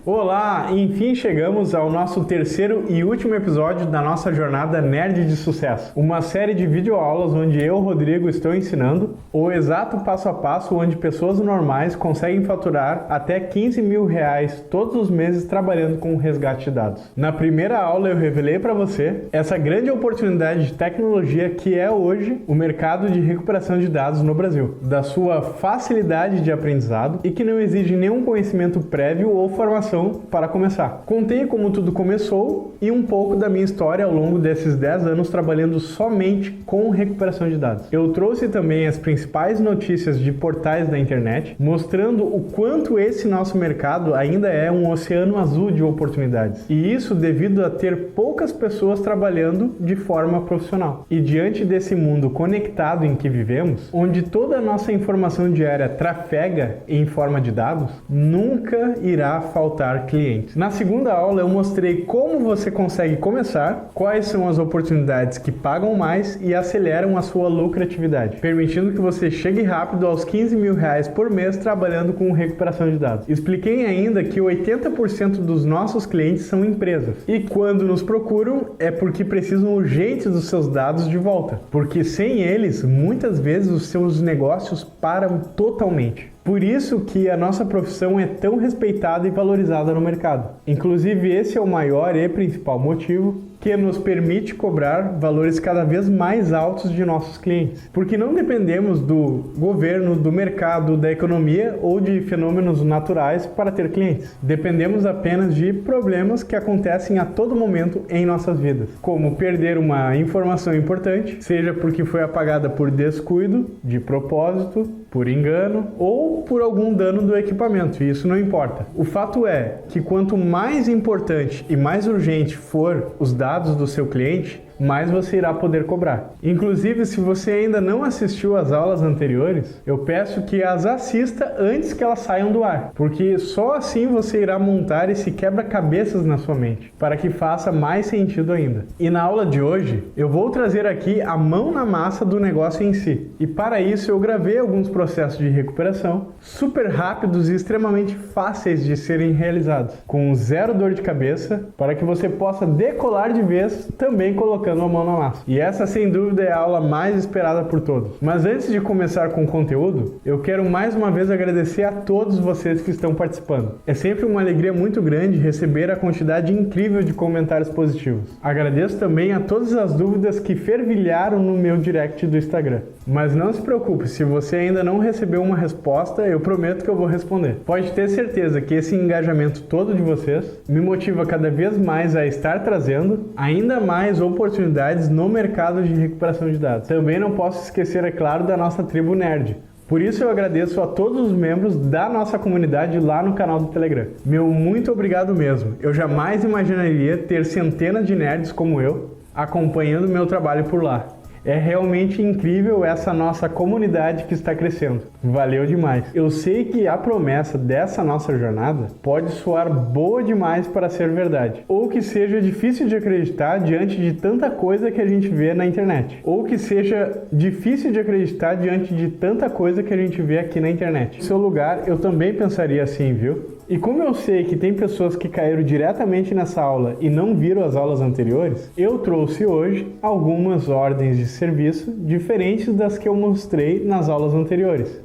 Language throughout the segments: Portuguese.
Olá, enfim chegamos ao nosso terceiro e último episódio da nossa jornada Nerd de Sucesso. Uma série de videoaulas onde eu, Rodrigo, estou ensinando o exato passo a passo onde pessoas normais conseguem faturar até R$15 mil todos os meses trabalhando com o resgate de dados. Na primeira aula eu revelei para você essa grande oportunidade de tecnologia que é hoje o mercado de recuperação de dados no Brasil, da sua facilidade de aprendizado e que não exige nenhum conhecimento prévio ou formação para começar. Contei como tudo começou e um pouco da minha história ao longo desses 10 anos trabalhando somente com recuperação de dados. Eu trouxe também as principais notícias de portais da internet, mostrando o quanto esse nosso mercado ainda é um oceano azul de oportunidades. E isso devido a ter poucas pessoas trabalhando de forma profissional. E diante desse mundo conectado em que vivemos, onde toda a nossa informação diária trafega em forma de dados, nunca irá faltar clientes. Na segunda aula eu mostrei como você consegue começar, quais são as oportunidades que pagam mais e aceleram a sua lucratividade, permitindo que você chegue rápido aos R$15 mil por mês trabalhando com recuperação de dados. Expliquei ainda que 80% dos nossos clientes são empresas e quando nos procuram é porque precisam urgente dos seus dados de volta, porque sem eles muitas vezes os seus negócios param totalmente. Por isso que a nossa profissão é tão respeitada e valorizada no mercado. Inclusive, esse é o maior e principal motivo que nos permite cobrar valores cada vez mais altos de nossos clientes. Porque não dependemos do governo, do mercado, da economia ou de fenômenos naturais para ter clientes. Dependemos apenas de problemas que acontecem a todo momento em nossas vidas, como perder uma informação importante, seja porque foi apagada por descuido, de propósito, por engano ou por algum dano do equipamento, e isso não importa. O fato é que quanto mais importante e mais urgente for os dados do seu cliente, mais você irá poder cobrar. Inclusive, se você ainda não assistiu às aulas anteriores, eu peço que as assista antes que elas saiam do ar, porque só assim você irá montar esse quebra-cabeças na sua mente, para que faça mais sentido ainda. E na aula de hoje, eu vou trazer aqui a mão na massa do negócio em si. E para isso eu gravei alguns processos de recuperação super rápidos e extremamente fáceis de serem realizados, com zero dor de cabeça, para que você possa decolar de vez também colocando a mão na massa. E essa sem dúvida é a aula mais esperada por todos. Mas antes de começar com o conteúdo, eu quero mais uma vez agradecer a todos vocês que estão participando. É sempre uma alegria muito grande receber a quantidade incrível de comentários positivos. Agradeço também a todas as dúvidas que fervilharam no meu direct do Instagram. Mas não se preocupe, se você ainda não recebeu uma resposta, eu prometo que eu vou responder. Pode ter certeza que esse engajamento todo de vocês me motiva cada vez mais a estar trazendo ainda mais oportunidades no mercado de recuperação de dados. Também não posso esquecer, é claro, da nossa tribo Nerd. Por isso eu agradeço a todos os membros da nossa comunidade lá no canal do Telegram. Meu muito obrigado mesmo. Eu jamais imaginaria ter centenas de nerds como eu acompanhando meu trabalho por lá. É realmente incrível essa nossa comunidade que está crescendo. Valeu demais. Eu sei que a promessa dessa nossa jornada pode soar boa demais para ser verdade, ou que seja difícil de acreditar diante de tanta coisa que a gente vê na internet, ou que seja difícil de acreditar diante de tanta coisa que a gente vê aqui na internet. No seu lugar, eu também pensaria assim, viu? E como eu sei que tem pessoas que caíram diretamente nessa aula e não viram as aulas anteriores, eu trouxe hoje algumas ordens de serviço diferentes das que eu mostrei nas aulas anteriores.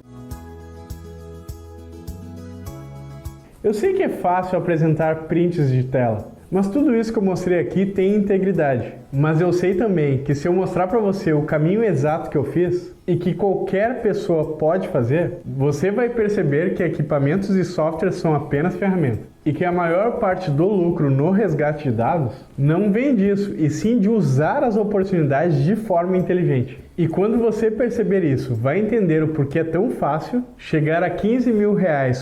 Eu sei que é fácil apresentar prints de tela, mas tudo isso que eu mostrei aqui tem integridade. Mas eu sei também que se eu mostrar para você o caminho exato que eu fiz e que qualquer pessoa pode fazer, você vai perceber que equipamentos e softwares são apenas ferramentas. E que a maior parte do lucro no resgate de dados não vem disso, e sim de usar as oportunidades de forma inteligente. E quando você perceber isso, vai entender o porquê é tão fácil chegar a R$15 mil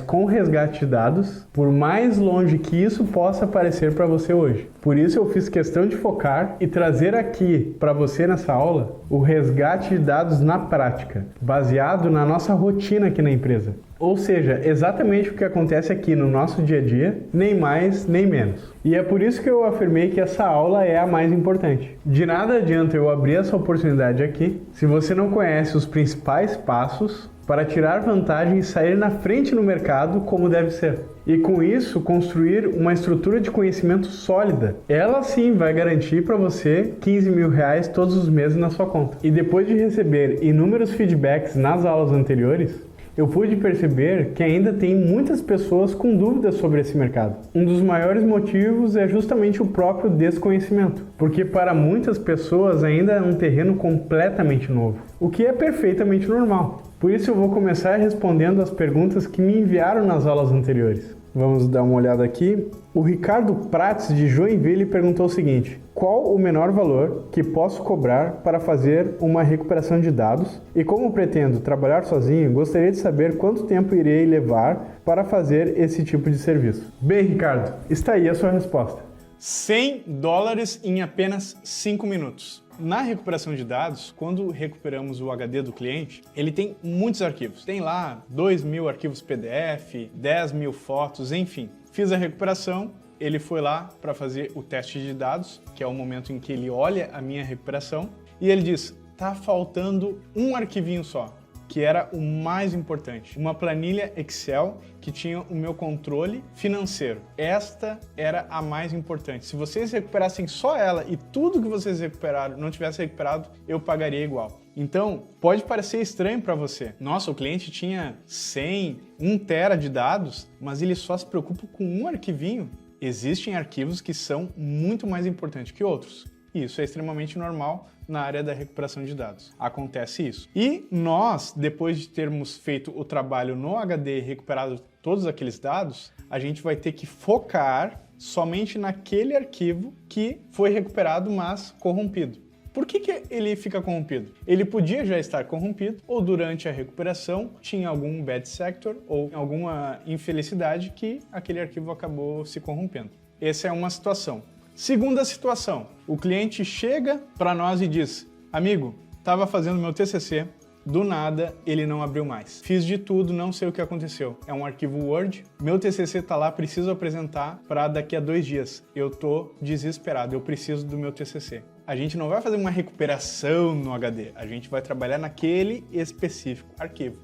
com resgate de dados, por mais longe que isso possa parecer para você hoje. Por isso eu fiz questão de focar e trazer aqui para você nessa aula o resgate de dados na prática, baseado na nossa rotina aqui na empresa. Ou seja, exatamente o que acontece aqui no nosso dia a dia, nem mais nem menos. E é por isso que eu afirmei que essa aula é a mais importante. De nada adianta eu abrir essa oportunidade aqui se você não conhece os principais passos para tirar vantagem e sair na frente no mercado como deve ser. E com isso, construir uma estrutura de conhecimento sólida. Ela sim vai garantir para você 15 mil reais todos os meses na sua conta. E depois de receber inúmeros feedbacks nas aulas anteriores, eu pude perceber que ainda tem muitas pessoas com dúvidas sobre esse mercado. Um dos maiores motivos é justamente o próprio desconhecimento, porque para muitas pessoas ainda é um terreno completamente novo, o que é perfeitamente normal. Por isso eu vou começar respondendo as perguntas que me enviaram nas aulas anteriores. Vamos dar uma olhada aqui. O Ricardo Prates, de Joinville, perguntou o seguinte: qual o menor valor que posso cobrar para fazer uma recuperação de dados? E como pretendo trabalhar sozinho, gostaria de saber quanto tempo irei levar para fazer esse tipo de serviço. Bem, Ricardo, está aí a sua resposta. $100 em apenas 5 minutos. Na recuperação de dados, quando recuperamos o HD do cliente, ele tem muitos arquivos. Tem lá 2.000 arquivos PDF, 10.000 fotos, enfim. Fiz a recuperação, ele foi lá para fazer o teste de dados, que é o momento em que ele olha a minha recuperação, e ele diz: tá faltando um arquivinho só, que era o mais importante, uma planilha Excel que tinha o meu controle financeiro. Esta era a mais importante. Se vocês recuperassem só ela e tudo que vocês recuperaram não tivesse recuperado, eu pagaria igual. Então, pode parecer estranho para você. Nossa, o cliente tinha 100, 1 tera de dados, mas ele só se preocupa com um arquivinho. Existem arquivos que são muito mais importantes que outros. E isso é extremamente normal na área da recuperação de dados. Acontece isso. E nós, depois de termos feito o trabalho no HD e recuperado todos aqueles dados, a gente vai ter que focar somente naquele arquivo que foi recuperado, mas corrompido. Por que ele fica corrompido? Ele podia já estar corrompido, ou durante a recuperação tinha algum bad sector ou alguma infelicidade que aquele arquivo acabou se corrompendo. Essa é uma situação. Segunda situação, o cliente chega para nós e diz: amigo, estava fazendo meu TCC, do nada ele não abriu mais. Fiz de tudo, não sei o que aconteceu. É um arquivo Word, meu TCC está lá, preciso apresentar para daqui a 2 dias. Eu tô desesperado, eu preciso do meu TCC. A gente não vai fazer uma recuperação no HD, a gente vai trabalhar naquele específico arquivo.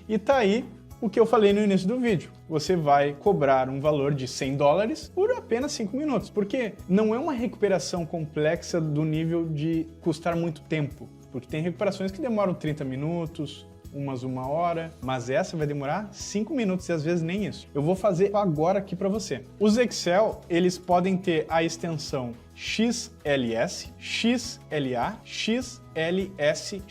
E tá aí o que eu falei no início do vídeo. Você vai cobrar um valor de $100 por apenas 5 minutos, porque não é uma recuperação complexa do nível de custar muito tempo, porque tem recuperações que demoram 30 minutos, uma hora, mas essa vai demorar 5 minutos e às vezes nem isso. Eu vou fazer agora aqui para você. Os Excel, eles podem ter a extensão XLS, XLA, XLSX.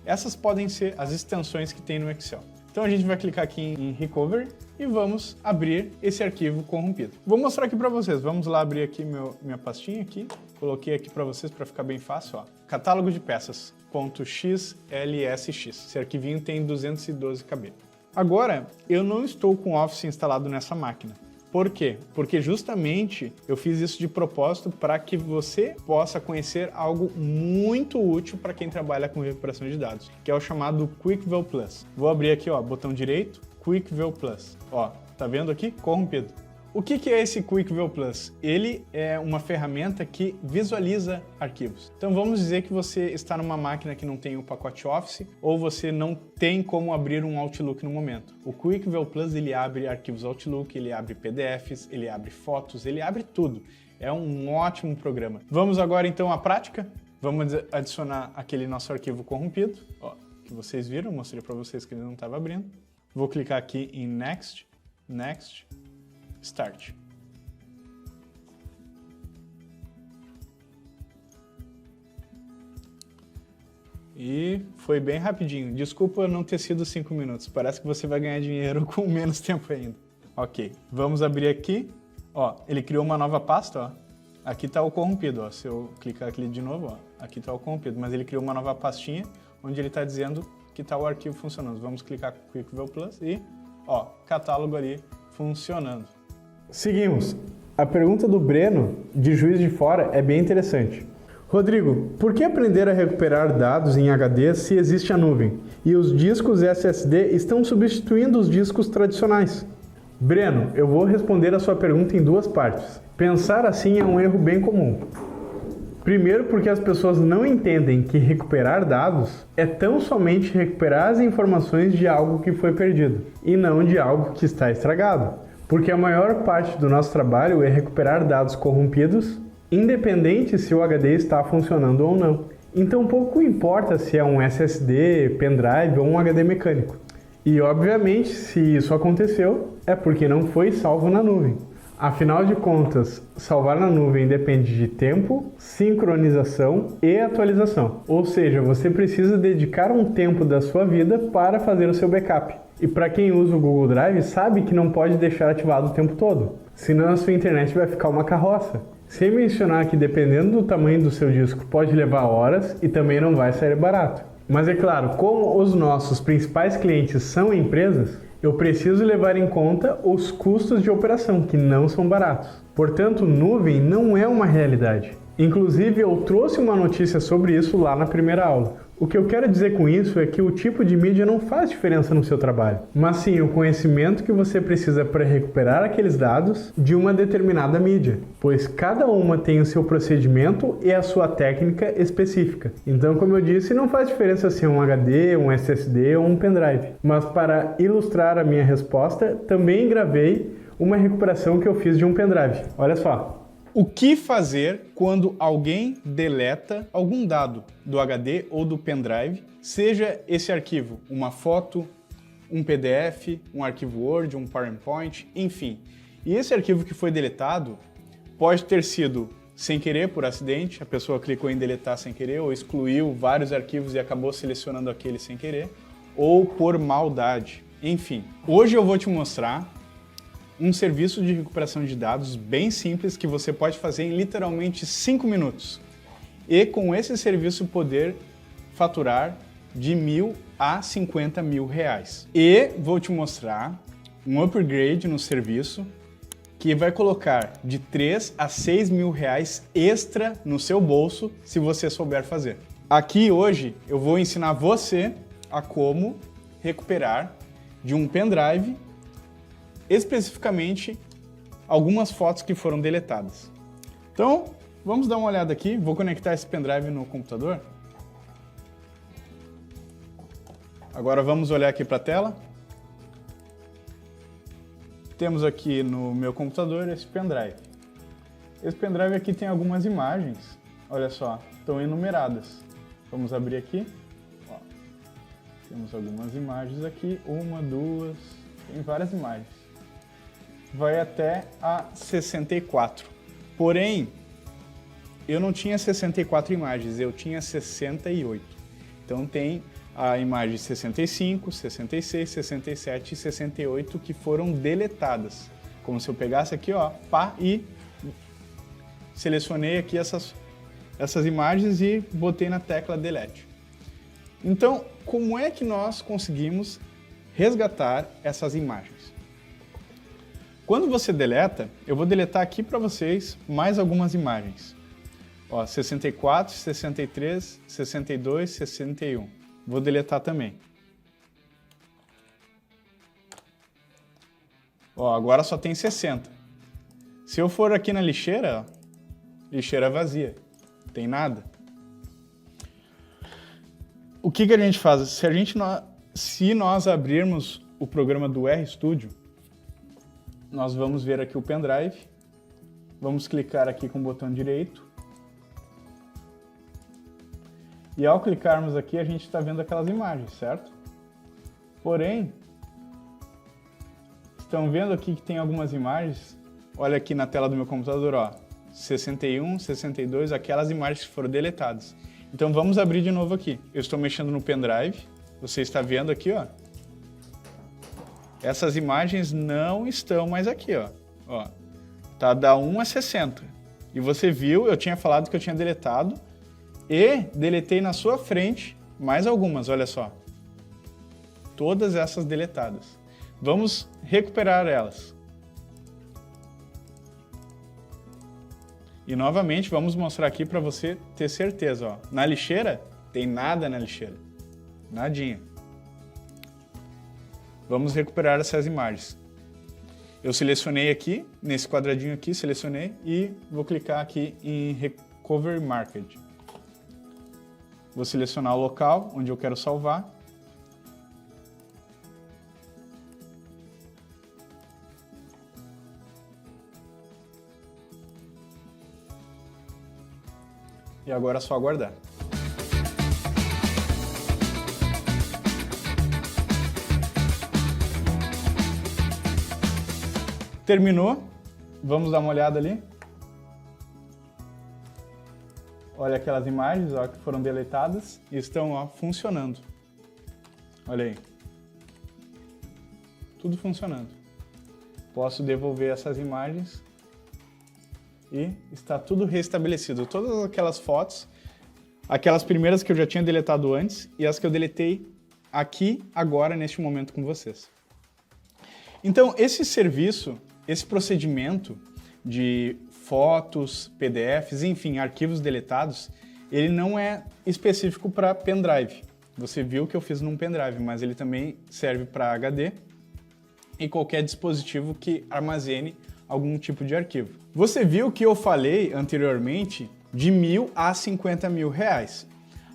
Essas podem ser as extensões que tem no Excel. Então a gente vai clicar aqui em Recovery e vamos abrir esse arquivo corrompido. Vou mostrar aqui para vocês. Vamos lá abrir aqui minha pastinha aqui. Coloquei aqui para vocês para ficar bem fácil, ó. Catálogo de peças .xlsx. Esse arquivinho tem 212 KB. Agora, eu não estou com o Office instalado nessa máquina. Por quê? Porque justamente eu fiz isso de propósito para que você possa conhecer algo muito útil para quem trabalha com recuperação de dados, que é o chamado Quick View Plus. Vou abrir aqui, ó, botão direito, Quick View Plus. Ó, tá vendo aqui? Corrompido. O que é esse Quick View Plus? Ele é uma ferramenta que visualiza arquivos. Então vamos dizer que você está numa máquina que não tem o pacote Office ou você não tem como abrir um Outlook no momento. O Quick View Plus, ele abre arquivos Outlook, ele abre PDFs, ele abre fotos, ele abre tudo. É um ótimo programa. Vamos agora então à prática. Vamos adicionar aquele nosso arquivo corrompido, ó, que vocês viram, mostrei para vocês que ele não estava abrindo. Vou clicar aqui em Next, Next, Start. E foi bem rapidinho. Desculpa não ter sido 5 minutos. Parece que você vai ganhar dinheiro com menos tempo ainda. Ok, vamos abrir aqui. Ó, ele criou uma nova pasta, ó. Aqui está o corrompido, ó. Se eu clicar aqui de novo, ó, aqui está o corrompido. Mas ele criou uma nova pastinha onde ele está dizendo que está o arquivo funcionando. Vamos clicar com Quick View Plus e, ó, catálogo ali funcionando. Seguimos. A pergunta do Breno, de Juiz de Fora, é bem interessante. Rodrigo, por que aprender a recuperar dados em HD se existe a nuvem e os discos SSD estão substituindo os discos tradicionais? Breno, eu vou responder a sua pergunta em 2 partes. Pensar assim é um erro bem comum. Primeiro porque as pessoas não entendem que recuperar dados é tão somente recuperar as informações de algo que foi perdido, e não de algo que está estragado. Porque a maior parte do nosso trabalho é recuperar dados corrompidos, independente se o HD está funcionando ou não. Então pouco importa se é um SSD, pendrive ou um HD mecânico. E obviamente, se isso aconteceu, é porque não foi salvo na nuvem. Afinal de contas, salvar na nuvem depende de tempo, sincronização e atualização. Ou seja, você precisa dedicar um tempo da sua vida para fazer o seu backup. E para quem usa o Google Drive, sabe que não pode deixar ativado o tempo todo, senão a sua internet vai ficar uma carroça. Sem mencionar que dependendo do tamanho do seu disco pode levar horas e também não vai sair barato. Mas é claro, como os nossos principais clientes são empresas, eu preciso levar em conta os custos de operação, que não são baratos. Portanto, nuvem não é uma realidade. Inclusive, eu trouxe uma notícia sobre isso lá na primeira aula. O que eu quero dizer com isso é que o tipo de mídia não faz diferença no seu trabalho, mas sim o conhecimento que você precisa para recuperar aqueles dados de uma determinada mídia, pois cada uma tem o seu procedimento e a sua técnica específica. Então, como eu disse, não faz diferença se é um HD, um SSD ou um pendrive. Mas para ilustrar a minha resposta, também gravei uma recuperação que eu fiz de um pendrive. Olha só. O que fazer quando alguém deleta algum dado do HD ou do pendrive, seja esse arquivo uma foto, um PDF, um arquivo Word, um PowerPoint, enfim. E esse arquivo que foi deletado pode ter sido sem querer, por acidente, a pessoa clicou em deletar sem querer ou excluiu vários arquivos e acabou selecionando aquele sem querer, ou por maldade. Enfim, hoje eu vou te mostrar um serviço de recuperação de dados bem simples que você pode fazer em literalmente 5 minutos. E com esse serviço poder faturar de R$1.000 a R$50.000. E vou te mostrar um upgrade no serviço que vai colocar de R$3.000 a R$6.000 extra no seu bolso se você souber fazer. Aqui hoje eu vou ensinar você a como recuperar de um pendrive especificamente algumas fotos que foram deletadas. Então, vamos dar uma olhada aqui. Vou conectar esse pendrive no computador. Agora vamos olhar aqui para a tela. Temos aqui no meu computador esse pendrive. Esse pendrive aqui tem algumas imagens. Olha só, estão enumeradas. Vamos abrir aqui. Ó, temos algumas imagens aqui. Uma, duas, tem várias imagens. Vai até a 64. Porém, eu não tinha 64 imagens, eu tinha 68. Então tem a imagem 65, 66, 67 e 68 que foram deletadas. Como se eu pegasse aqui, ó, pá, e selecionei aqui essas imagens e botei na tecla Delete. Então, como é que nós conseguimos resgatar essas imagens? Quando você deleta, eu vou deletar aqui para vocês mais algumas imagens. Ó, 64, 63, 62, 61. Vou deletar também. Ó, agora só tem 60. Se eu for aqui na lixeira, ó, lixeira vazia, não tem nada. O que a gente faz? Se nós abrirmos o programa do RStudio, nós vamos ver aqui o pendrive, vamos clicar aqui com o botão direito e ao clicarmos aqui a gente está vendo aquelas imagens, certo? Porém, estão vendo aqui que tem algumas imagens, olha aqui na tela do meu computador, ó, 61, 62, aquelas imagens que foram deletadas. Então vamos abrir de novo aqui, eu estou mexendo no pendrive, você está vendo aqui, ó. Essas imagens não estão mais aqui, ó. Tá da 1 a 60. E você viu, eu tinha falado que eu tinha deletado e deletei na sua frente mais algumas, olha só. Todas essas deletadas. Vamos recuperar elas. E novamente vamos mostrar aqui para você ter certeza, ó. Na lixeira, tem nada na lixeira. Nadinha. Vamos recuperar essas imagens. Eu selecionei aqui, nesse quadradinho aqui, selecionei e vou clicar aqui em Cover Market. Vou selecionar o local onde eu quero salvar. E agora é só aguardar. Terminou. Vamos dar uma olhada ali. Olha aquelas imagens, ó, que foram deletadas e estão, ó, funcionando. Olha aí. Tudo funcionando. Posso devolver essas imagens e está tudo restabelecido. Todas aquelas fotos, aquelas primeiras que eu já tinha deletado antes e as que eu deletei aqui, agora, neste momento com vocês. Então, esse serviço, esse procedimento de fotos, PDFs, enfim, arquivos deletados, ele não é específico para pendrive. Você viu que eu fiz num pendrive, mas ele também serve para HD e qualquer dispositivo que armazene algum tipo de arquivo. Você viu que eu falei anteriormente de R$1.000 a R$50.000.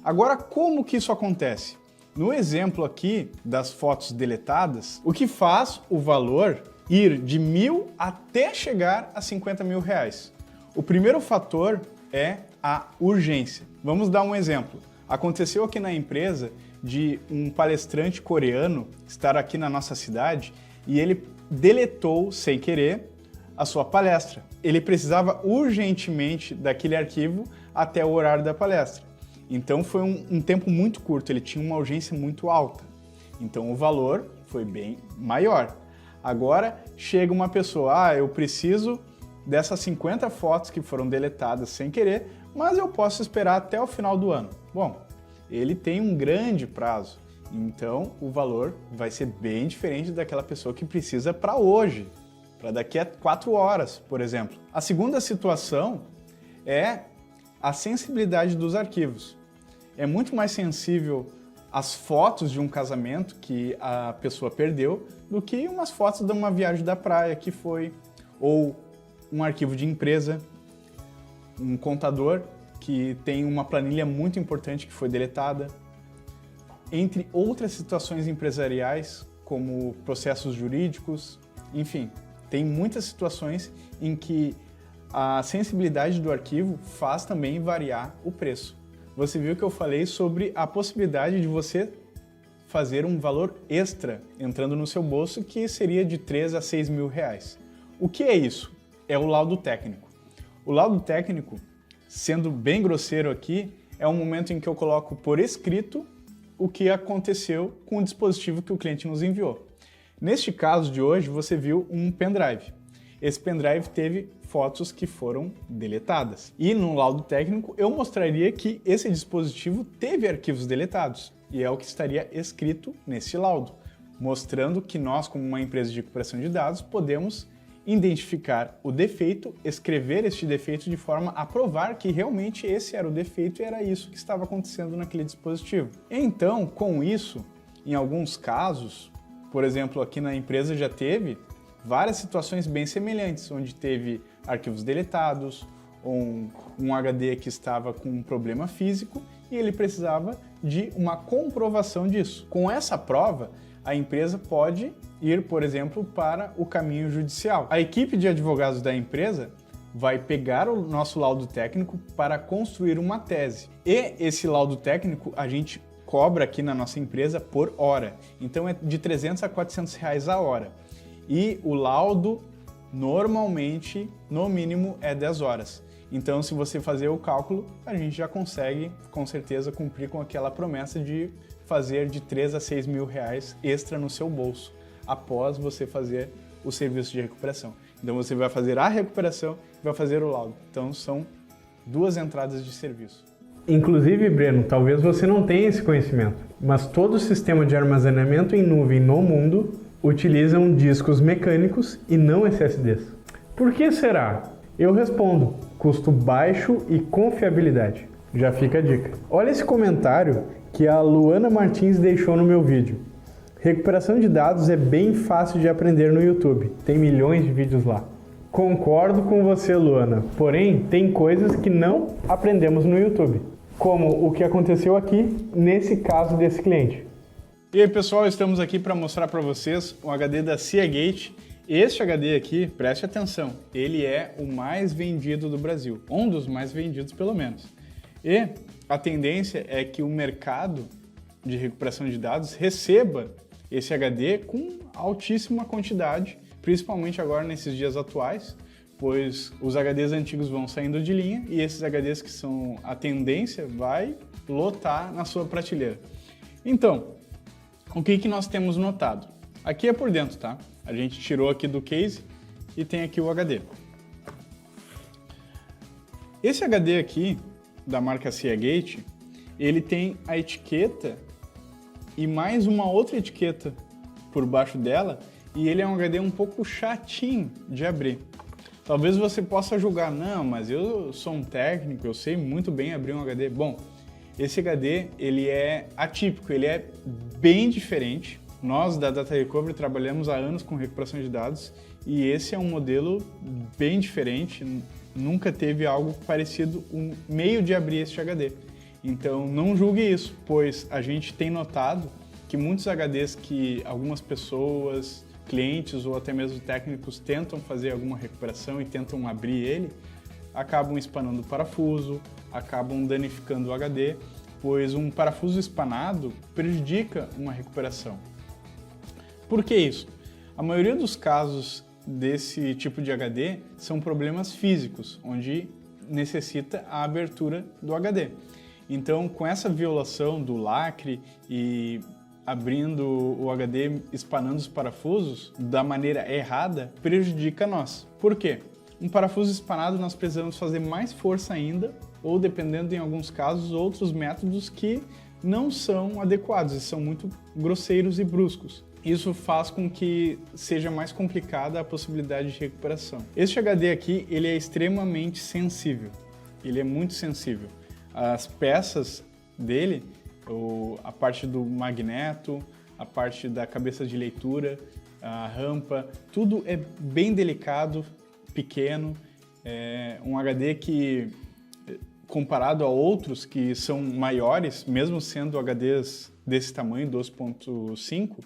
Agora, como que isso acontece? No exemplo aqui das fotos deletadas, o que faz o valor ir de 1.000 até chegar a R$50.000? O primeiro fator é a urgência. Vamos dar um exemplo. Aconteceu aqui na empresa de um palestrante coreano estar aqui na nossa cidade e ele deletou, sem querer, a sua palestra. Ele precisava urgentemente daquele arquivo até o horário da palestra. Então foi um tempo muito curto, ele tinha uma urgência muito alta. Então o valor foi bem maior. Agora chega uma pessoa, eu preciso dessas 50 fotos que foram deletadas sem querer, mas eu posso esperar até o final do ano. Bom, ele tem um grande prazo, então o valor vai ser bem diferente daquela pessoa que precisa para hoje, para daqui a 4 horas, por exemplo. A segunda situação é a sensibilidade dos arquivos. É muito mais sensível as fotos de um casamento que a pessoa perdeu do que umas fotos de uma viagem da praia que foi, ou um arquivo de empresa, um contador que tem uma planilha muito importante que foi deletada, entre outras situações empresariais, como processos jurídicos, enfim, tem muitas situações em que a sensibilidade do arquivo faz também variar o preço. Você viu que eu falei sobre a possibilidade de você fazer um valor extra entrando no seu bolso, que seria de R$3.000 a R$6.000. O que é isso? É o laudo técnico. O laudo técnico, sendo bem grosseiro aqui, é um momento em que eu coloco por escrito o que aconteceu com o dispositivo que o cliente nos enviou. Neste caso de hoje, você viu um pendrive. Esse pendrive teve fotos que foram deletadas. E no laudo técnico eu mostraria que esse dispositivo teve arquivos deletados. E é o que estaria escrito nesse laudo, mostrando que nós, como uma empresa de recuperação de dados, podemos identificar o defeito, escrever este defeito de forma a provar que realmente esse era o defeito e era isso que estava acontecendo naquele dispositivo. Então, com isso, em alguns casos, por exemplo, aqui na empresa já teve várias situações bem semelhantes, onde teve arquivos deletados, um HD que estava com um problema físico e ele precisava de uma comprovação disso. Com essa prova, a empresa pode ir, por exemplo, para o caminho judicial. A equipe de advogados da empresa vai pegar o nosso laudo técnico para construir uma tese. E esse laudo técnico a gente cobra aqui na nossa empresa por hora. Então é de R$300 a R$400 a hora. E o laudo normalmente, no mínimo, é 10 horas. Então, se você fazer o cálculo, a gente já consegue, com certeza, cumprir com aquela promessa de fazer de R$3.000 a R$6.000 extra no seu bolso, após você fazer o serviço de recuperação. Então, você vai fazer a recuperação e vai fazer o laudo. Então, são 2 entradas de serviço. Inclusive, Breno, talvez você não tenha esse conhecimento, mas todo o sistema de armazenamento em nuvem no mundo utilizam discos mecânicos e não SSDs. Por que será? Eu respondo: custo baixo e confiabilidade. Já fica a dica. Olha esse comentário que a Luana Martins deixou no meu vídeo. Recuperação de dados é bem fácil de aprender no YouTube, tem milhões de vídeos lá. Concordo com você, Luana. Porém, tem coisas que não aprendemos no YouTube, como o que aconteceu aqui nesse caso desse cliente. E aí, pessoal, estamos aqui para mostrar para vocês o HD da Seagate. Este HD aqui, preste atenção, ele é o mais vendido do Brasil, um dos mais vendidos pelo menos. E a tendência é que o mercado de recuperação de dados receba esse HD com altíssima quantidade, principalmente agora nesses dias atuais, pois os HDs antigos vão saindo de linha e esses HDs que são a tendência vai lotar na sua prateleira. Então, o que nós temos notado? Aqui é por dentro, tá? A gente tirou aqui do case e tem aqui o HD. Esse HD aqui, da marca Seagate, ele tem a etiqueta e mais uma outra etiqueta por baixo dela, e ele é um HD um pouco chatinho de abrir. Talvez você possa julgar, não, mas eu sou um técnico, eu sei muito bem abrir um HD. Bom, esse HD, ele é atípico, ele é bem diferente. Nós da Data Recovery trabalhamos há anos com recuperação de dados e esse é um modelo bem diferente, nunca teve algo parecido, um meio de abrir este HD. Então não julgue isso, pois a gente tem notado que muitos HDs que algumas pessoas, clientes ou até mesmo técnicos tentam fazer alguma recuperação e tentam abrir ele, acabam espanando o parafuso, acabam danificando o HD, pois um parafuso espanado prejudica uma recuperação. Por que isso? A maioria dos casos desse tipo de HD são problemas físicos, onde necessita a abertura do HD. Então, com essa violação do lacre e abrindo o HD, espanando os parafusos da maneira errada, prejudica nós. Por quê? Um parafuso espanado nós precisamos fazer mais força ainda, ou dependendo em alguns casos, outros métodos que não são adequados e são muito grosseiros e bruscos. Isso faz com que seja mais complicada a possibilidade de recuperação. Este HD aqui, ele é extremamente sensível, ele é muito sensível. As peças dele, a parte do magneto, a parte da cabeça de leitura, a rampa, tudo é bem delicado, pequeno. É um HD que, comparado a outros que são maiores, mesmo sendo HDs desse tamanho, 12.5,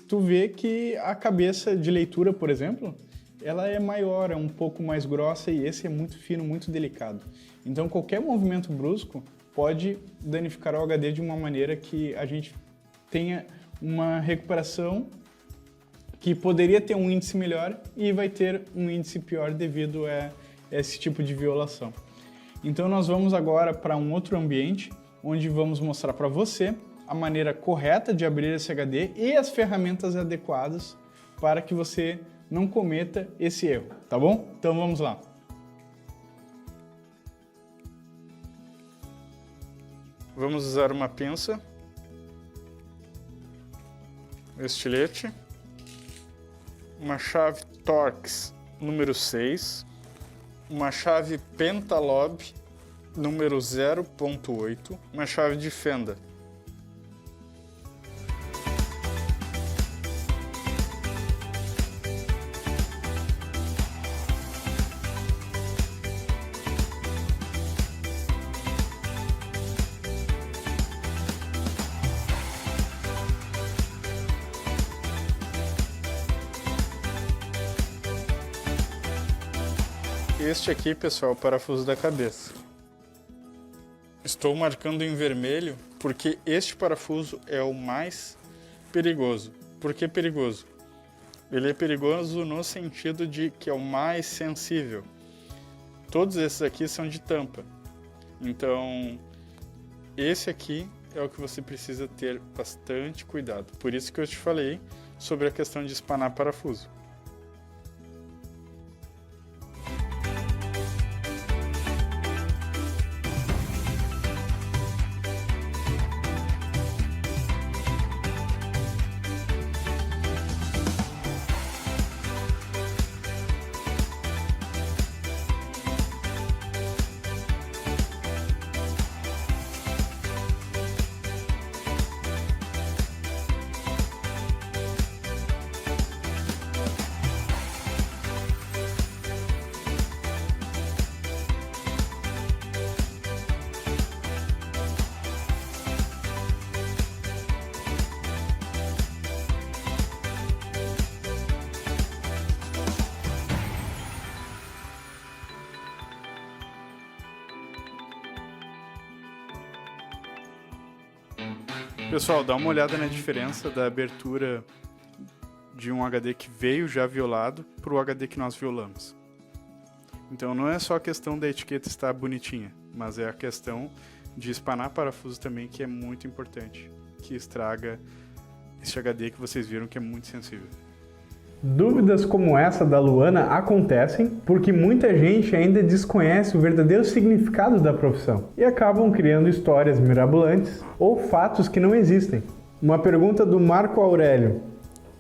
tu vê que a cabeça de leitura, por exemplo, ela é maior, é um pouco mais grossa e esse é muito fino, muito delicado. Então qualquer movimento brusco pode danificar o HD de uma maneira que a gente tenha uma recuperação que poderia ter um índice melhor e vai ter um índice pior devido a esse tipo de violação. Então nós vamos agora para um outro ambiente, onde vamos mostrar para você a maneira correta de abrir esse HD e as ferramentas adequadas para que você não cometa esse erro, tá bom? Então vamos lá. Vamos usar uma pinça, estilete, uma chave Torx número 6, uma chave Pentalob número 0.8, uma chave de fenda. Este aqui, pessoal, é o parafuso da cabeça. Estou marcando em vermelho porque este parafuso é o mais perigoso. Por que perigoso? Ele é perigoso no sentido de que é o mais sensível. Todos esses aqui são de tampa. Então, esse aqui é o que você precisa ter bastante cuidado. Por isso que eu te falei sobre a questão de espanar parafuso. Pessoal, dá uma olhada na diferença da abertura de um HD que veio já violado para o HD que nós violamos. Então não é só a questão da etiqueta estar bonitinha, mas é a questão de espanar parafuso também, que é muito importante, que estraga esse HD que vocês viram que é muito sensível. Dúvidas como essa da Luana acontecem porque muita gente ainda desconhece o verdadeiro significado da profissão e acabam criando histórias mirabolantes ou fatos que não existem. Uma pergunta do Marco Aurélio.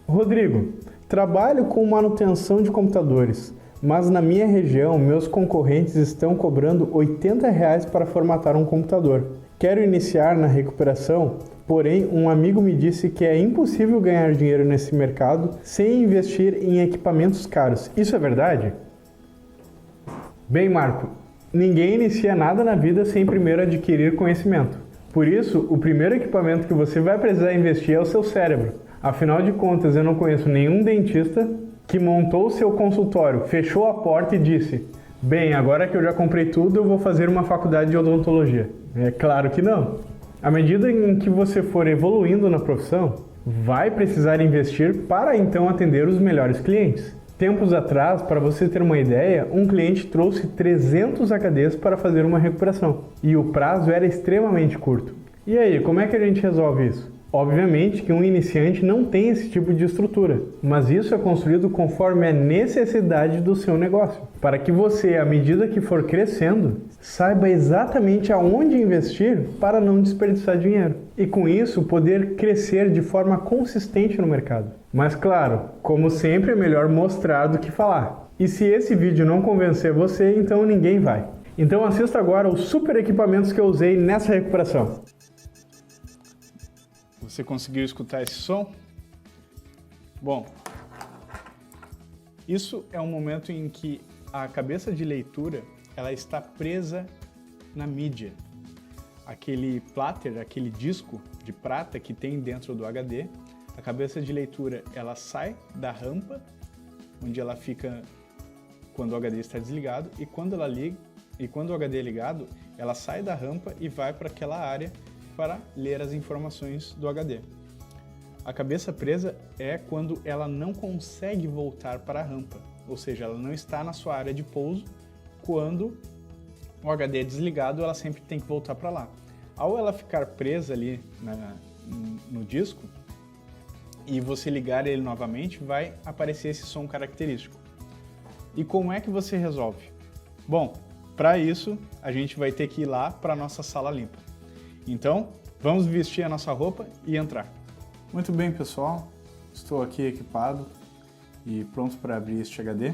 Rodrigo, trabalho com manutenção de computadores, mas na minha região meus concorrentes estão cobrando R$80 para formatar um computador. Quero iniciar na recuperação, porém um amigo me disse que é impossível ganhar dinheiro nesse mercado sem investir em equipamentos caros. Isso é verdade? Bem, Marco, ninguém inicia nada na vida sem primeiro adquirir conhecimento. Por isso, o primeiro equipamento que você vai precisar investir é o seu cérebro. Afinal de contas, eu não conheço nenhum dentista que montou o seu consultório, fechou a porta e disse: bem, agora que eu já comprei tudo, eu vou fazer uma faculdade de odontologia. É claro que não. À medida em que você for evoluindo na profissão, vai precisar investir para então atender os melhores clientes. Tempos atrás, para você ter uma ideia, um cliente trouxe 300 HDs para fazer uma recuperação e o prazo era extremamente curto. E aí, como é que a gente resolve isso? Obviamente que um iniciante não tem esse tipo de estrutura, mas isso é construído conforme a necessidade do seu negócio, para que você, à medida que for crescendo, saiba exatamente aonde investir para não desperdiçar dinheiro e com isso poder crescer de forma consistente no mercado. Mas claro, como sempre é melhor mostrar do que falar. E se esse vídeo não convencer você, então ninguém vai. Então assista agora os super equipamentos que eu usei nessa recuperação. Você conseguiu escutar esse som? Bom, isso é um momento em que a cabeça de leitura ela está presa na mídia. Aquele pláter, aquele disco de prata que tem dentro do HD, a cabeça de leitura ela sai da rampa, onde ela fica quando o HD está desligado, e quando o HD é ligado, ela sai da rampa e vai para aquela área para ler as informações do HD. A cabeça presa é quando ela não consegue voltar para a rampa, ou seja, ela não está na sua área de pouso. Quando o HD é desligado, ela sempre tem que voltar para lá. Ao ela ficar presa ali no disco e você ligar ele novamente, vai aparecer esse som característico. E como é que você resolve? Bom, para isso a gente vai ter que ir lá para a nossa sala limpa. Então, vamos vestir a nossa roupa e entrar. Muito bem, pessoal. Estou aqui equipado e pronto para abrir este HD.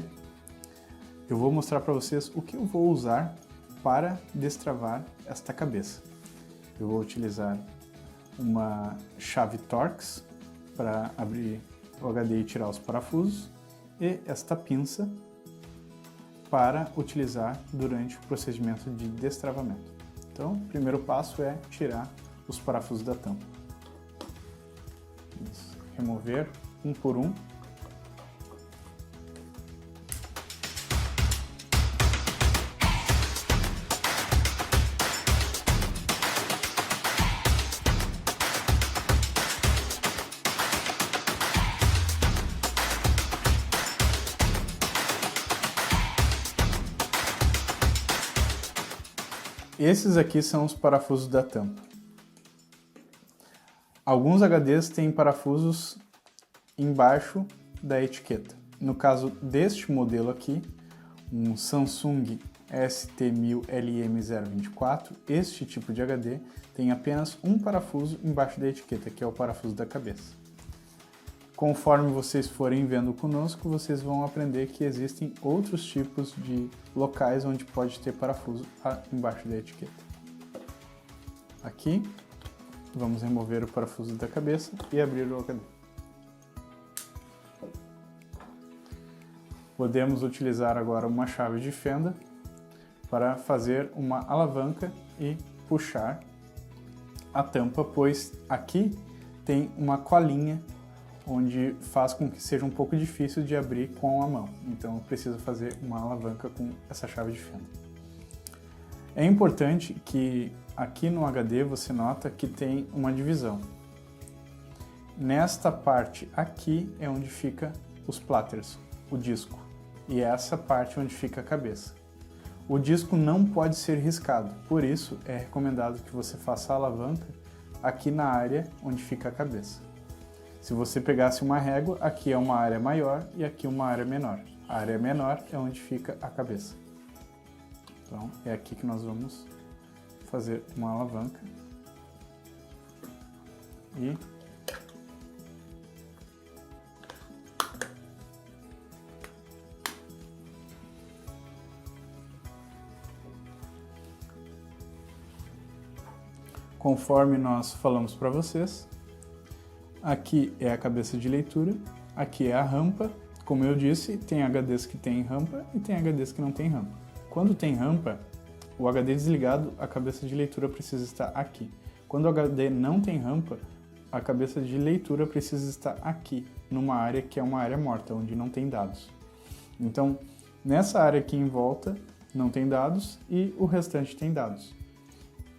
Eu vou mostrar para vocês o que eu vou usar para destravar esta cabeça. Eu vou utilizar uma chave Torx para abrir o HD e tirar os parafusos e esta pinça para utilizar durante o procedimento de destravamento. Então, o primeiro passo é tirar os parafusos da tampa. Vamos remover um por um. Esses aqui são os parafusos da tampa. Alguns HDs têm parafusos embaixo da etiqueta. No caso deste modelo aqui, um Samsung ST1000LM024, este tipo de HD tem apenas um parafuso embaixo da etiqueta, que é o parafuso da cabeça. Conforme vocês forem vendo conosco, vocês vão aprender que existem outros tipos de locais onde pode ter parafuso embaixo da etiqueta. Aqui, vamos remover o parafuso da cabeça e abrir o HD. Podemos utilizar agora uma chave de fenda para fazer uma alavanca e puxar a tampa, pois aqui tem uma colinha onde faz com que seja um pouco difícil de abrir com a mão. Então eu preciso fazer uma alavanca com essa chave de fenda. É importante que aqui no HD você nota que tem uma divisão. nesta parte aqui é onde fica os pláteres, o disco, e essa parte onde fica a cabeça. O disco não pode ser riscado, por isso é recomendado que você faça a alavanca aqui na área onde fica a cabeça. Se você pegasse uma régua, aqui é uma área maior e aqui uma área menor. A área menor é onde fica a cabeça. Então é aqui que nós vamos fazer uma alavanca. E conforme nós falamos para vocês, aqui é a cabeça de leitura, aqui é a rampa. Como eu disse, tem HDs que tem rampa e tem HDs que não tem rampa. Quando tem rampa, o HD desligado, a cabeça de leitura precisa estar aqui. Quando o HD não tem rampa, a cabeça de leitura precisa estar aqui, numa área que é uma área morta, onde não tem dados. Então, nessa área aqui em volta, não tem dados e o restante tem dados.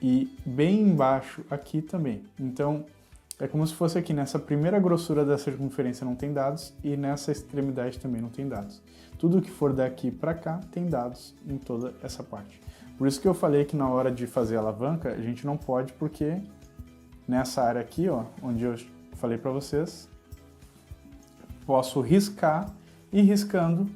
E bem embaixo aqui também. Então, é como se fosse aqui nessa primeira grossura da circunferência não tem dados e nessa extremidade também não tem dados. Tudo que for daqui para cá tem dados em toda essa parte. Por isso que eu falei que na hora de fazer a alavanca, a gente não pode, porque nessa área aqui, ó, onde eu falei para vocês, posso riscar e riscando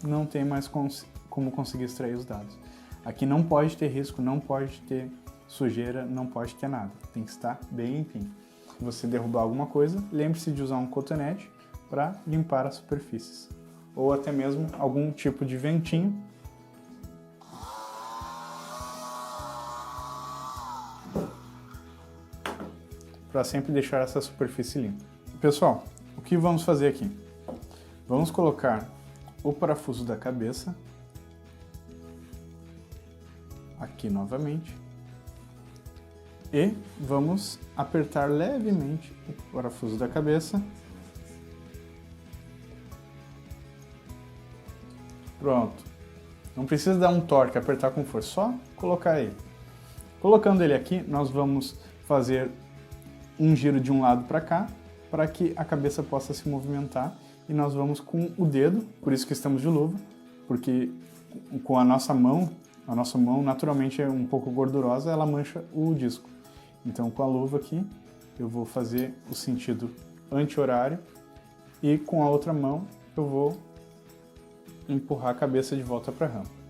não tem mais como conseguir extrair os dados. Aqui não pode ter risco, não pode ter sujeira, não pode ter nada. Tem que estar bem limpinho. Se você derrubar alguma coisa, lembre-se de usar um cotonete para limpar as superfícies. Ou até mesmo algum tipo de ventinho. Para sempre deixar essa superfície limpa. Pessoal, o que vamos fazer aqui? Vamos colocar o parafuso da cabeça aqui novamente e vamos apertar levemente o parafuso da cabeça. Pronto. Não precisa dar um torque, apertar com força, só colocar ele. Colocando ele aqui, nós vamos fazer um giro de um lado para cá, para que a cabeça possa se movimentar, e nós vamos com o dedo, por isso que estamos de luva, porque com a nossa mão naturalmente é um pouco gordurosa, ela mancha o disco. Então com a luva aqui, eu vou fazer o sentido anti-horário, e com a outra mão eu vou empurrar a cabeça de volta para a rampa.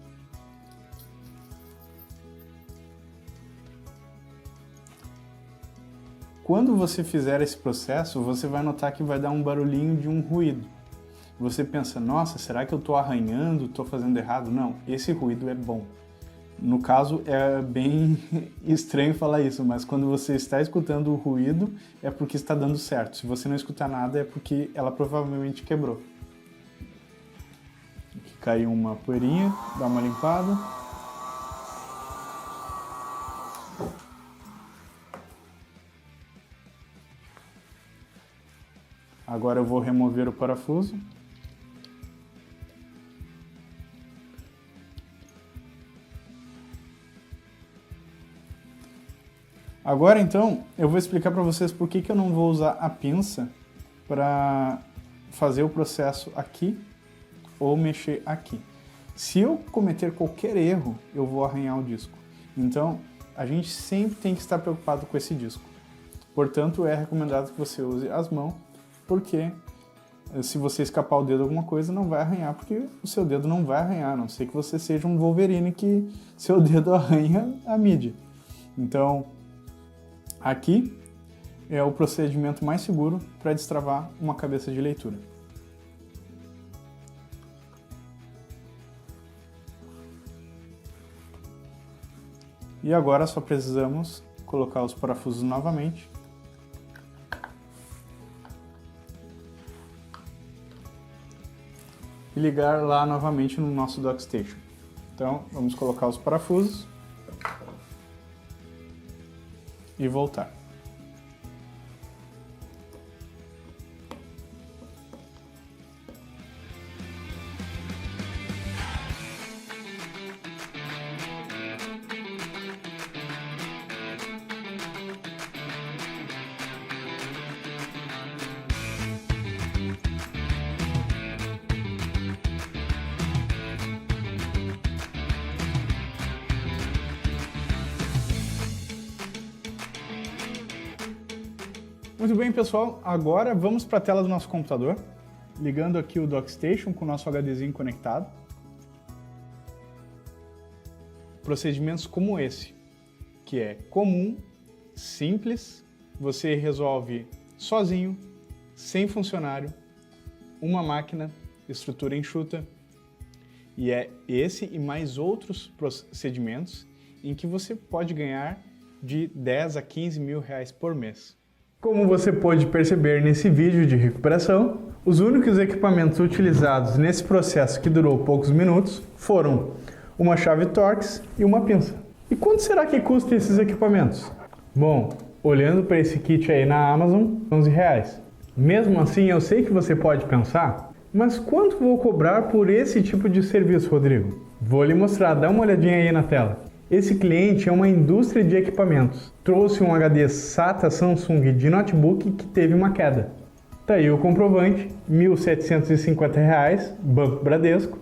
Quando você fizer esse processo, você vai notar que vai dar um barulhinho de um ruído. Você pensa, nossa, será que eu estou arranhando, estou fazendo errado? Não, esse ruído é bom. No caso, é bem estranho falar isso, mas quando você está escutando o ruído, é porque está dando certo. Se você não escutar nada, é porque ela provavelmente quebrou. Aqui caiu uma poeirinha, dá uma limpada. Agora eu vou remover o parafuso. Agora então, eu vou explicar para vocês por que eu não vou usar a pinça para fazer o processo aqui ou mexer aqui. Se eu cometer qualquer erro, eu vou arranhar o disco. Então, a gente sempre tem que estar preocupado com esse disco. Portanto, é recomendado que você use as mãos, porque se você escapar o dedo de alguma coisa, não vai arranhar, porque o seu dedo não vai arranhar, a não ser que você seja um Wolverine que seu dedo arranha a mídia. Então, aqui é o procedimento mais seguro para destravar uma cabeça de leitura. E agora só precisamos colocar os parafusos novamente. E ligar lá novamente no nosso DockStation. Então, vamos colocar os parafusos e voltar. Muito bem, pessoal, agora vamos para a tela do nosso computador, ligando aqui o DockStation com o nosso HDzinho conectado. Procedimentos como esse, que é comum, simples, você resolve sozinho, sem funcionário, uma máquina, estrutura enxuta, e é esse e mais outros procedimentos em que você pode ganhar de 10 a 15 mil reais por mês. Como você pode perceber nesse vídeo de recuperação, os únicos equipamentos utilizados nesse processo que durou poucos minutos foram uma chave Torx e uma pinça. E quanto será que custa esses equipamentos? Bom, olhando para esse kit aí na Amazon, R$11. Mesmo assim, eu sei que você pode pensar, mas quanto vou cobrar por esse tipo de serviço, Rodrigo? Vou lhe mostrar, dá uma olhadinha aí na tela. Esse cliente é uma indústria de equipamentos. Trouxe um HD SATA Samsung de notebook que teve uma queda. Tá aí o comprovante, R$1.750, Banco Bradesco.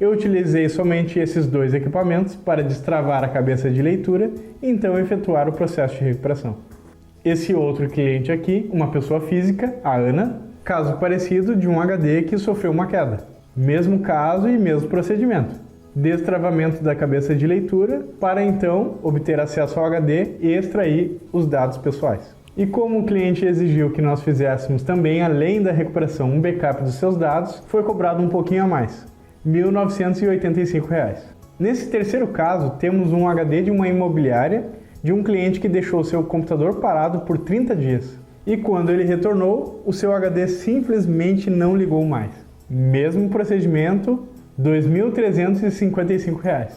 Eu utilizei somente esses dois equipamentos para destravar a cabeça de leitura e então efetuar o processo de recuperação. Esse outro cliente aqui, uma pessoa física, a Ana, caso parecido de um HD que sofreu uma queda. Mesmo caso e mesmo procedimento. Destravamento da cabeça de leitura para então obter acesso ao HD e extrair os dados pessoais. E como o cliente exigiu que nós fizéssemos também, além da recuperação, um backup dos seus dados, foi cobrado um pouquinho a mais, R$1.985. Nesse terceiro caso, temos um HD de uma imobiliária de um cliente que deixou seu computador parado por 30 dias. E quando ele retornou, o seu HD simplesmente não ligou mais. Mesmo procedimento, R$2.355.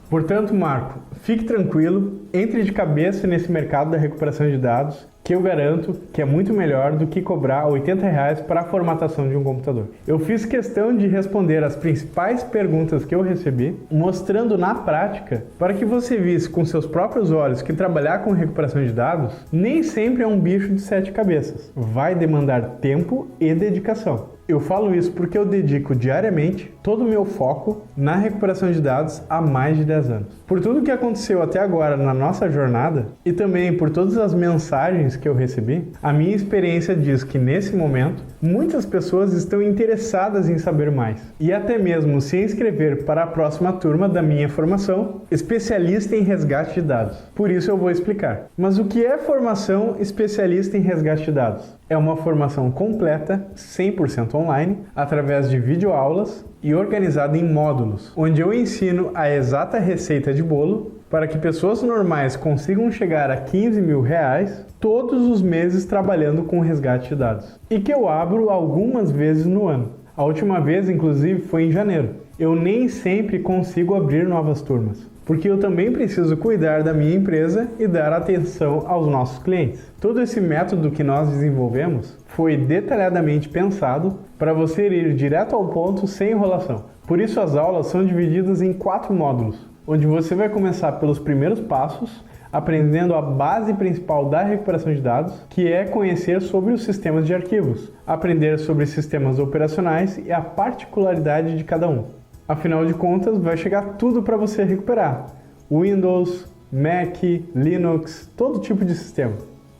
Portanto, Marco, fique tranquilo, entre de cabeça nesse mercado da recuperação de dados, que eu garanto que é muito melhor do que cobrar R$80 para a formatação de um computador. Eu fiz questão de responder as principais perguntas que eu recebi, mostrando na prática, para que você visse com seus próprios olhos que trabalhar com recuperação de dados nem sempre é um bicho de 7 cabeças. Vai demandar tempo e dedicação. Eu falo isso porque eu dedico diariamente todo o meu foco na recuperação de dados há mais de 10 anos. Por tudo que aconteceu até agora na nossa jornada e também por todas as mensagens que eu recebi, a minha experiência diz que nesse momento muitas pessoas estão interessadas em saber mais e até mesmo se inscrever para a próxima turma da minha formação, especialista em resgate de dados. Por isso eu vou explicar. Mas o que é formação especialista em resgate de dados? É uma formação completa, 100% online, através de videoaulas e organizada em módulos, onde eu ensino a exata receita de bolo para que pessoas normais consigam chegar a 15 mil reais todos os meses trabalhando com resgate de dados. E que eu abro algumas vezes no ano. A última vez, inclusive, foi em janeiro. Eu nem sempre consigo abrir novas turmas, porque eu também preciso cuidar da minha empresa e dar atenção aos nossos clientes. Todo esse método que nós desenvolvemos foi detalhadamente pensado para você ir direto ao ponto sem enrolação. Por isso as aulas são divididas em 4 módulos, onde você vai começar pelos primeiros passos, aprendendo a base principal da recuperação de dados, que é conhecer sobre os sistemas de arquivos, aprender sobre sistemas operacionais e a particularidade de cada um. Afinal de contas, vai chegar tudo para você recuperar. Windows, Mac, Linux, todo tipo de sistema.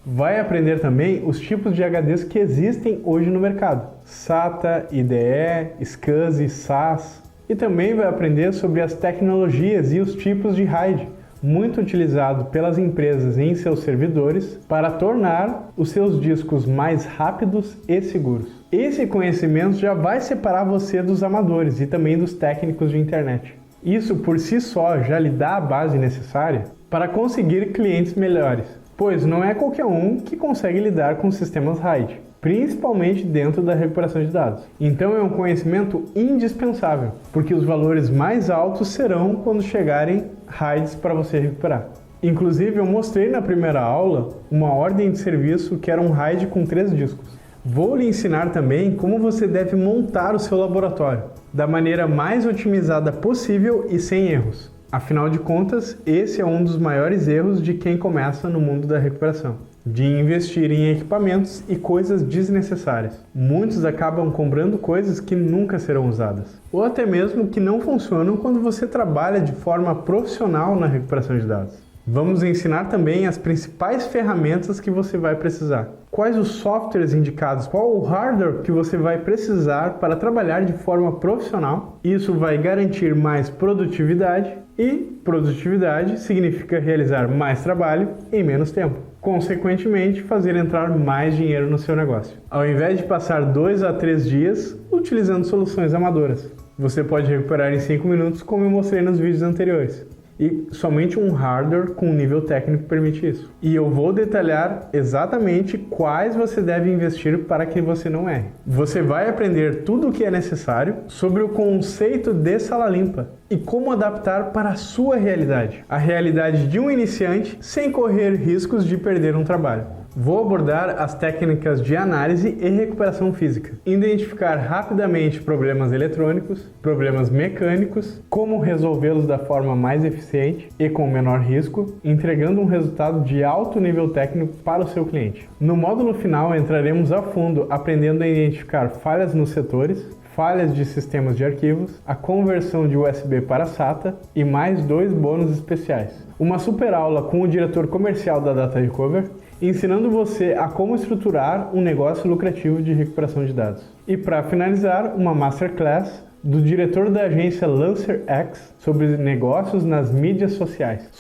Vai aprender também os tipos de HDs que existem hoje no mercado. SATA, IDE, SCSI, SAS. E também vai aprender sobre as tecnologias e os tipos de RAID, muito utilizado pelas empresas em seus servidores para tornar os seus discos mais rápidos e seguros. Esse conhecimento já vai separar você dos amadores e também dos técnicos de internet. Isso por si só já lhe dá a base necessária para conseguir clientes melhores, pois não é qualquer um que consegue lidar com sistemas RAID, principalmente dentro da recuperação de dados. Então é um conhecimento indispensável, porque os valores mais altos serão quando chegarem RAIDs para você recuperar. Inclusive eu mostrei na primeira aula uma ordem de serviço que era um RAID com 3 discos. Vou lhe ensinar também como você deve montar o seu laboratório, da maneira mais otimizada possível e sem erros. Afinal de contas, esse é um dos maiores erros de quem começa no mundo da recuperação, de investir em equipamentos e coisas desnecessárias. Muitos acabam comprando coisas que nunca serão usadas, ou até mesmo que não funcionam quando você trabalha de forma profissional na recuperação de dados. Vamos ensinar também as principais ferramentas que você vai precisar. quais os softwares indicados, qual o hardware que você vai precisar para trabalhar de forma profissional. Isso vai garantir mais produtividade e produtividade significa realizar mais trabalho em menos tempo. Consequentemente, fazer entrar mais dinheiro no seu negócio. Ao invés de passar 2 a 3 dias utilizando soluções amadoras, você pode recuperar em 5 minutos, como eu mostrei nos vídeos anteriores. E somente um hardware com nível técnico permite isso. E eu vou detalhar exatamente quais você deve investir para que você não erre. Você vai aprender tudo o que é necessário sobre o conceito de sala limpa e como adaptar para a sua realidade, a realidade de um iniciante sem correr riscos de perder um trabalho. Vou abordar as técnicas de análise e recuperação física, identificar rapidamente problemas eletrônicos, problemas mecânicos, como resolvê-los da forma mais eficiente e com menor risco, entregando um resultado de alto nível técnico para o seu cliente. No módulo final entraremos a fundo aprendendo a identificar falhas nos setores, falhas de sistemas de arquivos, a conversão de USB para SATA e mais 2 bônus especiais. Uma super aula com o diretor comercial da Data Recover, ensinando você a como estruturar um negócio lucrativo de recuperação de dados. E para finalizar, uma Masterclass do diretor da agência LancerX sobre negócios nas mídias sociais.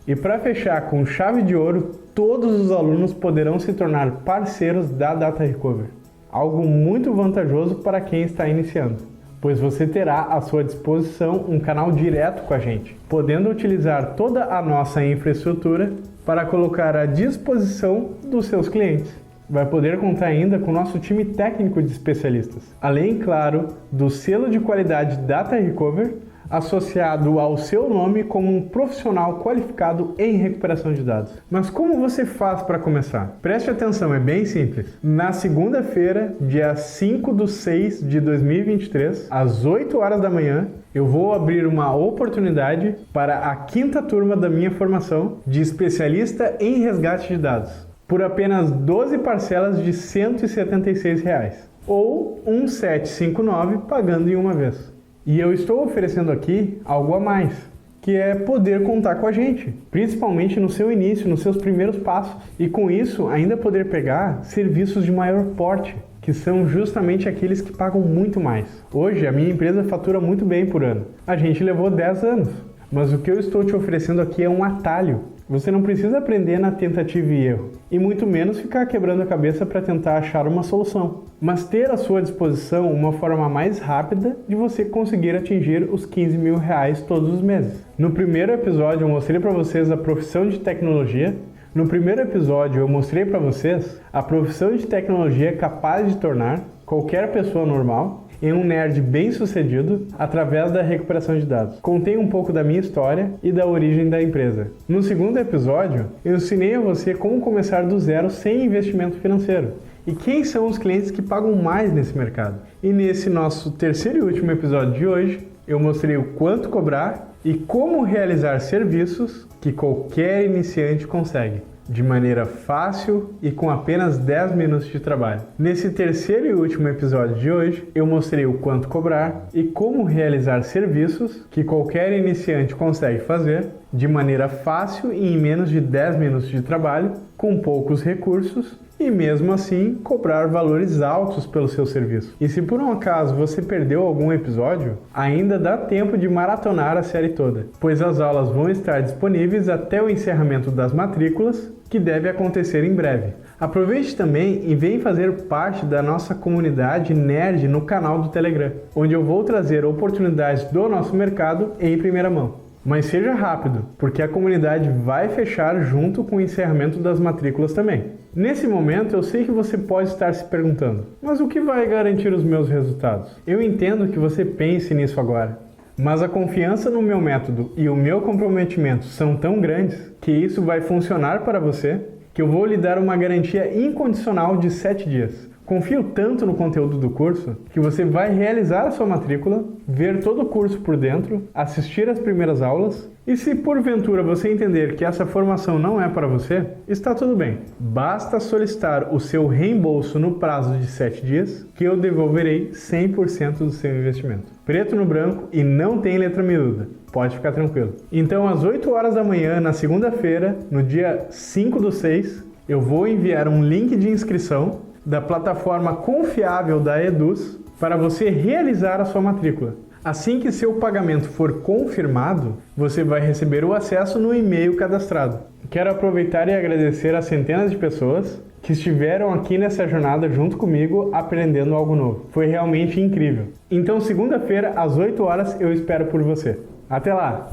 E para fechar com chave de ouro, todos os alunos poderão se tornar parceiros da Data Recover. Algo muito vantajoso para quem está iniciando, pois você terá à sua disposição um canal direto com a gente, podendo utilizar toda a nossa infraestrutura para colocar à disposição dos seus clientes. Vai poder contar ainda com o nosso time técnico de especialistas, além, claro, do selo de qualidade Data Recover, associado ao seu nome como um profissional qualificado em recuperação de dados. Mas como você faz para começar? Preste atenção, é bem simples. Na segunda-feira, dia 5/6 de 2023, às 8 horas da manhã, eu vou abrir uma oportunidade para a 5ª turma da minha formação de especialista em resgate de dados, por apenas 12 parcelas de R$ 176, ou 1.759 pagando em uma vez. E eu estou oferecendo aqui algo a mais, que é poder contar com a gente, principalmente no seu início, nos seus primeiros passos. E com isso, ainda poder pegar serviços de maior porte, que são justamente aqueles que pagam muito mais. Hoje, a minha empresa fatura muito bem por ano. A gente levou 10 anos, mas o que eu estou te oferecendo aqui é um atalho. Você não precisa aprender na tentativa e erro, e muito menos ficar quebrando a cabeça para tentar achar uma solução, mas ter à sua disposição uma forma mais rápida de você conseguir atingir os R$15 mil todos os meses. No primeiro episódio eu mostrei para vocês a profissão de tecnologia. No primeiro episódio eu mostrei para vocês a profissão de tecnologia capaz de tornar qualquer pessoa normal em um nerd bem-sucedido através da recuperação de dados. Contei um pouco da minha história e da origem da empresa. No segundo episódio, eu ensinei a você como começar do zero sem investimento financeiro. E quem são os clientes que pagam mais nesse mercado? E nesse nosso terceiro e último episódio de hoje, eu mostrei o quanto cobrar e como realizar serviços que qualquer iniciante consegue, de maneira fácil e com apenas 10 minutos de trabalho. Nesse terceiro e último episódio de hoje, eu mostrei o quanto cobrar e como realizar serviços que qualquer iniciante consegue fazer de maneira fácil e em menos de 10 minutos de trabalho, com poucos recursos e mesmo assim cobrar valores altos pelo seu serviço. E se por um acaso você perdeu algum episódio, ainda dá tempo de maratonar a série toda, pois as aulas vão estar disponíveis até o encerramento das matrículas, que deve acontecer em breve. Aproveite também e vem fazer parte da nossa comunidade nerd no canal do Telegram, onde eu vou trazer oportunidades do nosso mercado em primeira mão. Mas seja rápido, porque a comunidade vai fechar junto com o encerramento das matrículas também. Nesse momento, eu sei que você pode estar se perguntando, mas o que vai garantir os meus resultados? Eu entendo que você pense nisso agora, mas a confiança no meu método e o meu comprometimento são tão grandes que isso vai funcionar para você, que eu vou lhe dar uma garantia incondicional de 7 dias. Confio tanto no conteúdo do curso que você vai realizar a sua matrícula, ver todo o curso por dentro, assistir às primeiras aulas e se porventura você entender que essa formação não é para você, está tudo bem. Basta solicitar o seu reembolso no prazo de 7 dias que eu devolverei 100% do seu investimento. Preto no branco e não tem letra miúda. Pode ficar tranquilo. Então às 8 horas da manhã, na segunda-feira, no dia 5/6, Eu vou enviar um link de inscrição da plataforma confiável da Eduz para você realizar a sua matrícula. Assim que seu pagamento for confirmado, você vai receber o acesso no e-mail cadastrado. Quero aproveitar e agradecer às centenas de pessoas que estiveram aqui nessa jornada junto comigo aprendendo algo novo. Foi realmente incrível. Então, segunda-feira, às 8 horas, eu espero por você. Até lá!